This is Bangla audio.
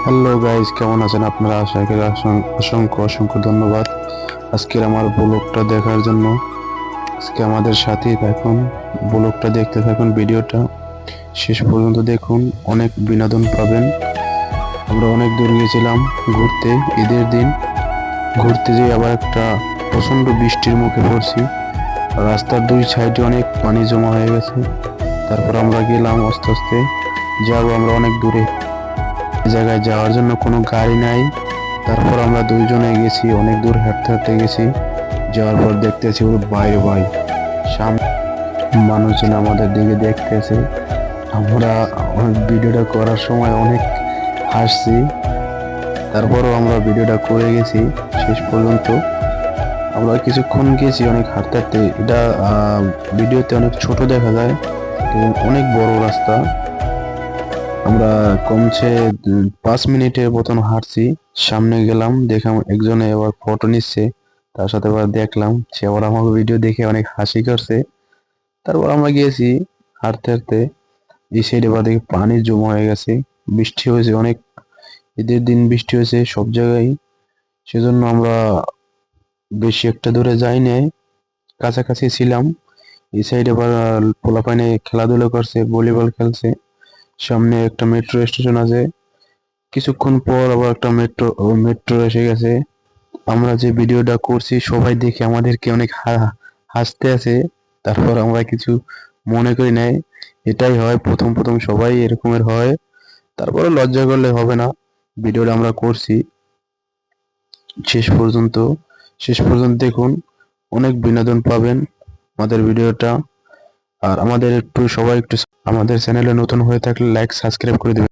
হ্যালো গাইজ, কেমন আছেন আপনারা? আশা করি অসংখ্য অসংখ্য ধন্যবাদ আজকের আমার ব্লগটা দেখার জন্য। আজকে আমাদের সাথেই থাকুন, ব্লগটা দেখতে থাকুন, ভিডিওটা শেষ পর্যন্ত দেখুন, অনেক বিনোদন পাবেন। আমরা অনেক দূর গেছিলাম ঘুরতে, ঈদের দিন ঘুরতে যেয়ে আবার একটা প্রচণ্ড বৃষ্টির মুখে পড়ছি। রাস্তার দুই সাইডে অনেক পানি জমা হয়ে গেছে। তারপর আমরা গেলাম আস্তে আস্তে, যাবো আমরা অনেক দূরে, জায়গায় যাওয়ার জন্য কোনো গাড়ি নাই। তারপর আমরা দুইজনে গেছি, অনেক দূর হাঁটতে হাঁটতে গেছি। যাওয়ার পর দেখতেছি ওর বাইরে ভাই সামনে মানুষজন আমাদের দিকে দেখতেছে। আমরা ভিডিওটা করার সময় অনেক হাসছি। তারপরও আমরা ভিডিওটা করে গেছি শেষ পর্যন্ত। আমরা কিছুক্ষণ গেছি অনেক হাঁটতে হাঁটতে। এটা ভিডিওতে অনেক ছোট দেখা যায়, তো অনেক বড় রাস্তা। আমরা কমছে 5 মিনিটের মতন হাঁটছি। সামনে গেলাম, দেখলাম একজনে আবার ফটো নিচ্ছে, তার সাথে আবার দেখলাম, সে আবার আমার ভিডিও দেখে অনেক হাসি করছে। তারপর আমরা গিয়েছি হাঁটতে হাঁটতে, এই সাইডে বা দেখি পানি জমা হয়ে গেছে। বৃষ্টি হয়েছে অনেক, ঈদের দিন বৃষ্টি হয়েছে সব জায়গায়, সেজন্য আমরা বেশি একটা দূরে যাই নাই, কাছাকাছি ছিলাম। এই সাইডে আবার পোলাপাইনে খেলাধুলা করছে, ভলিবল খেলছে। সামনে একটা মেট্রো স্টেশন আছে, কিছুক্ষণ পর আবার একটা মেট্রো এসে গেছে। আমরা যে ভিডিওটা করছি সবাই দেখে আমাদেরকে অনেক হাসতে আছে। তারপর আমরা কিছু মনে করি নাই, এটাই হয়, প্রথম প্রথম সবাই এরকমের হয়। তারপরে লজ্জা করলে হবে না, ভিডিওটা আমরা করছি শেষ পর্যন্ত। শেষ পর্যন্ত দেখুন, অনেক বিনোদন পাবেন আমাদের ভিডিওটা। আর আমাদের একটু সবাই একটু আমাদের চ্যানেলে নতুন হয়ে থাকলে লাইক সাবস্ক্রাইব করে দেবেন।